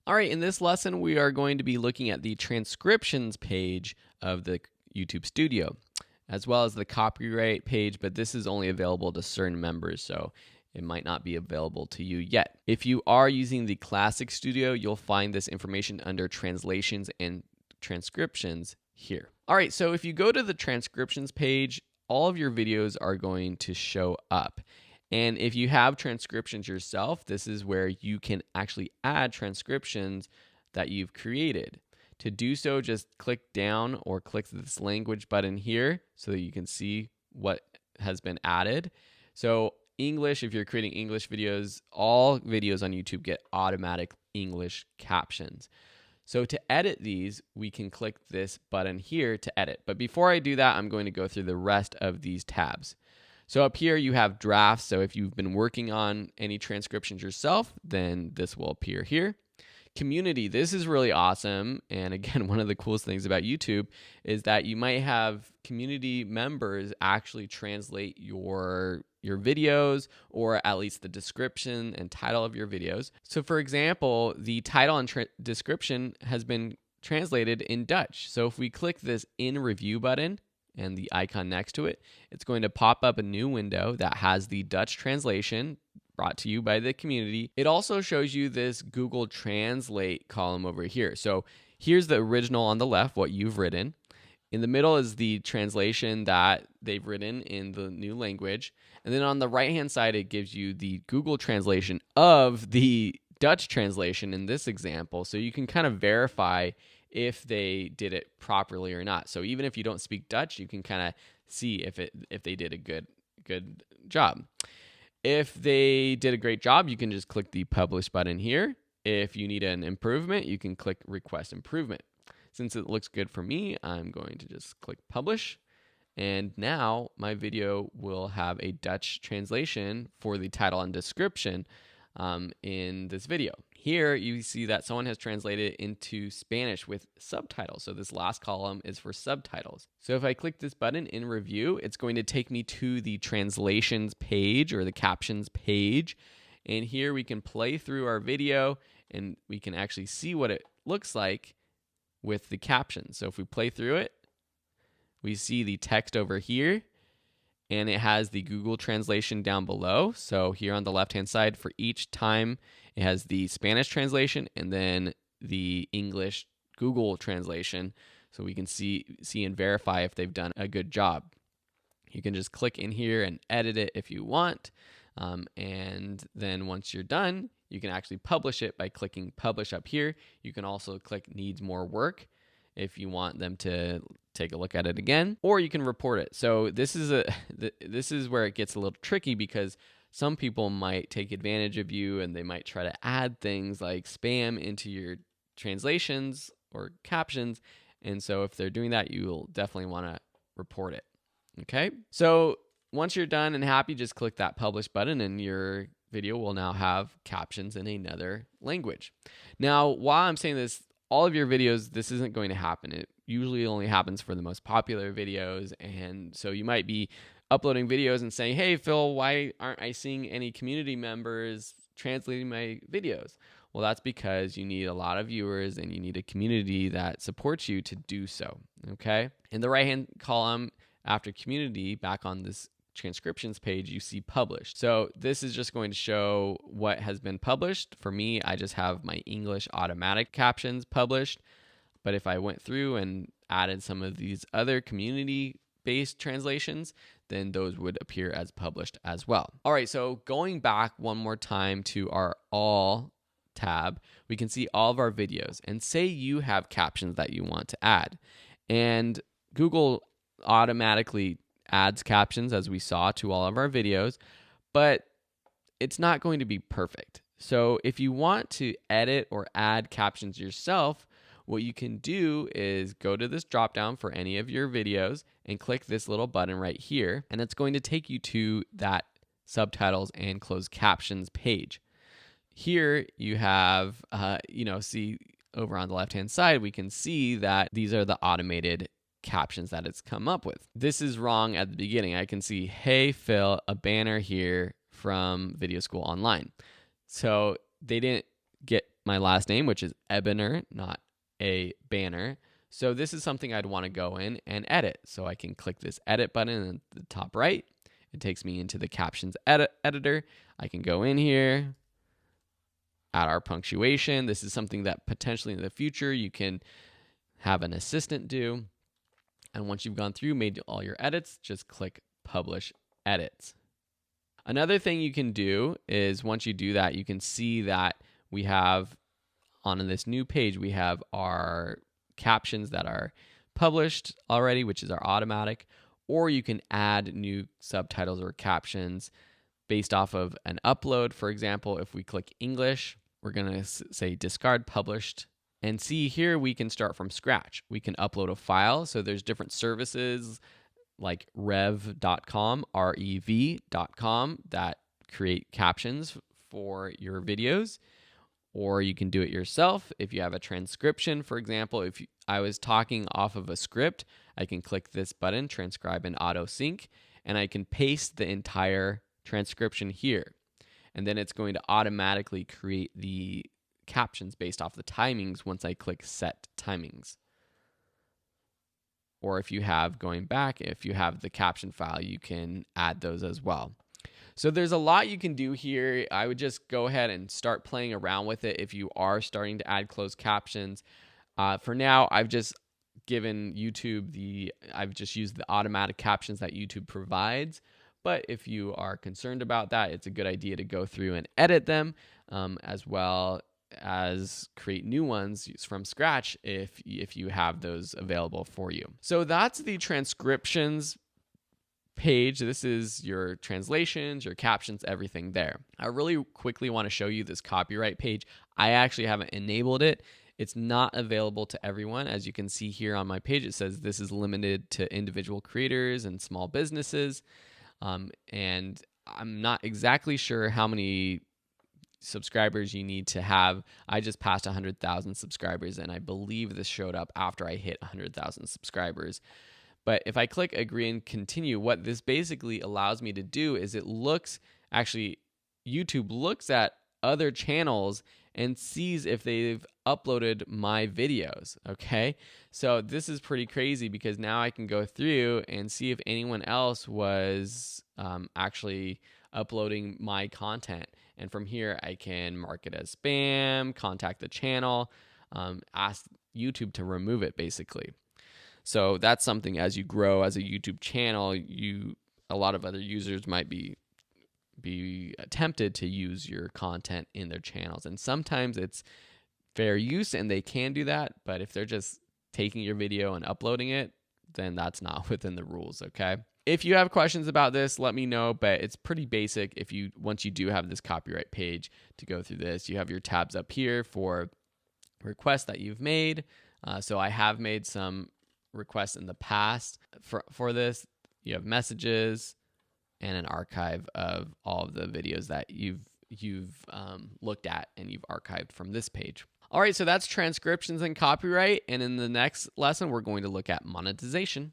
All right, in this lesson, we are going to be looking at the transcriptions page of the YouTube Studio, as well as the copyright page, but this is only available to certain members, so it might not be available to you yet. If you are using the Classic Studio, you'll find this information under translations and transcriptions here. All right, so if you go to the transcriptions page, all of your videos are going to show up. And if you have transcriptions yourself, this is where you can actually add transcriptions that you've created. To do so, just click down or click this language button here so that you can see what has been added. So English, if you're creating English videos, all videos on YouTube get automatic English captions. So to edit these, we can click this button here to edit. But before I do that, I'm going to go through the rest of these tabs. So up here you have drafts. So if you've been working on any transcriptions yourself, then this will appear here. Community, this is really awesome. And again, one of the coolest things about YouTube is that you might have community members actually translate your videos, or at least the description and title of your videos. So for example, the title and description has been translated in Dutch. So if we click this in review button and the icon next to it, it's going to pop up a new window that has the Dutch translation brought to you by the community. It also shows you this Google Translate column over here. So here's the original on the left, what you've written. In the middle is the translation that they've written in the new language. And then on the right-hand side, it gives you the Google translation of the Dutch translation in this example. So you can kind of verify if they did it properly or not. So even if you don't speak Dutch, you can kind of see if they did a good job. If they did a great job, you can just click the publish button here. If you need an improvement, you can click request improvement. Since it looks good for me, I'm going to just click publish. And now my video will have a Dutch translation for the title and description in this video. Here you see that someone has translated into Spanish with subtitles. So this last column is for subtitles. So if I click this button in review, it's going to take me to the translations page or the captions page. And here we can play through our video and we can actually see what it looks like with the captions. So if we play through it, we see the text over here, and it has the Google translation down below. So here on the left-hand side, for each time, it has the Spanish translation and then the English Google translation. So we can see and verify if they've done a good job. You can just click in here and edit it if you want. And then once you're done, you can actually publish it by clicking publish up here. You can also click needs more work if you want them to take a look at it again, or you can report it. So this is where it gets a little tricky, because some people might take advantage of you and they might try to add things like spam into your translations or captions. And so if they're doing that, you'll definitely want to report it. Okay. So once you're done and happy, just click that publish button and your video will now have captions in another language. Now, while I'm saying this, all of your videos, this isn't going to happen. It usually only happens for the most popular videos. And so you might be uploading videos and saying, hey, Phil, why aren't I seeing any community members translating my videos? Well, that's because you need a lot of viewers and you need a community that supports you to do so, okay? In the right-hand column after community, back on this transcriptions page, you see published. So this is just going to show what has been published. For me, I just have my English automatic captions published. But if I went through and added some of these other community-based translations, then those would appear as published as well. All right, so going back one more time to our all tab, we can see all of our videos. And say you have captions that you want to add. And Google automatically adds captions, as we saw, to all of our videos, but it's not going to be perfect. So if you want to edit or add captions yourself, what you can do is go to this drop down for any of your videos and click this little button right here, and it's going to take you to that subtitles and closed captions page. Here you have, see over on the left-hand side, we can see that these are the automated captions that it's come up with. This is wrong at the beginning. I can see, hey, Phil, a banner here from Video School Online. So they didn't get my last name, which is Ebener, not a banner. So this is something I'd want to go in and edit. So I can click this edit button at the top right. It takes me into the captions editor. I can go in here, add our punctuation. This is something that potentially in the future you can have an assistant do. And once you've gone through, made all your edits, just click Publish Edits. Another thing you can do is once you do that, you can see that we have on this new page, we have our captions that are published already, which is our automatic, or you can add new subtitles or captions based off of an upload. For example, if we click English, we're going to say discard published. And see here, we can start from scratch. We can upload a file. So there's different services like rev.com, rev.com, that create captions for your videos. Or you can do it yourself. If you have a transcription, for example, if I was talking off of a script, I can click this button, transcribe and auto sync, and I can paste the entire transcription here. And then it's going to automatically create the captions based off the timings once I click set timings. Or if you have, going back, if you have the caption file, you can add those as well. So there's a lot you can do here. I would just go ahead and start playing around with it if you are starting to add closed captions. For now, I've just given YouTube I've just used the automatic captions that YouTube provides. But if you are concerned about that, it's a good idea to go through and edit them, as well as create new ones from scratch if you have those available for you. So that's the transcriptions page. This is your translations, your captions, everything there. I really quickly want to show you this copyright page. I actually haven't enabled it. It's not available to everyone. As you can see here on my page, it says this is limited to individual creators and small businesses. And I'm not exactly sure how many subscribers you need to have. I just passed 100,000 subscribers, and I believe this showed up after I hit 100,000 subscribers. But if I click agree and continue, what this basically allows me to do is YouTube looks at other channels and sees if they've uploaded my videos, okay? So this is pretty crazy because now I can go through and see if anyone else was actually uploading my content. And from here, I can mark it as spam, contact the channel, ask YouTube to remove it, basically. So that's something as you grow as a YouTube channel, a lot of other users might be tempted to use your content in their channels. And sometimes it's fair use and they can do that. But if they're just taking your video and uploading it, then that's not within the rules, okay? If you have questions about this, let me know, but it's pretty basic. Once you do have this copyright page to go through this, you have your tabs up here for requests that you've made. So I have made some requests in the past for this. You have messages and an archive of all of the videos that you've looked at and you've archived from this page. All right, so that's transcriptions and copyright. And in the next lesson, we're going to look at monetization.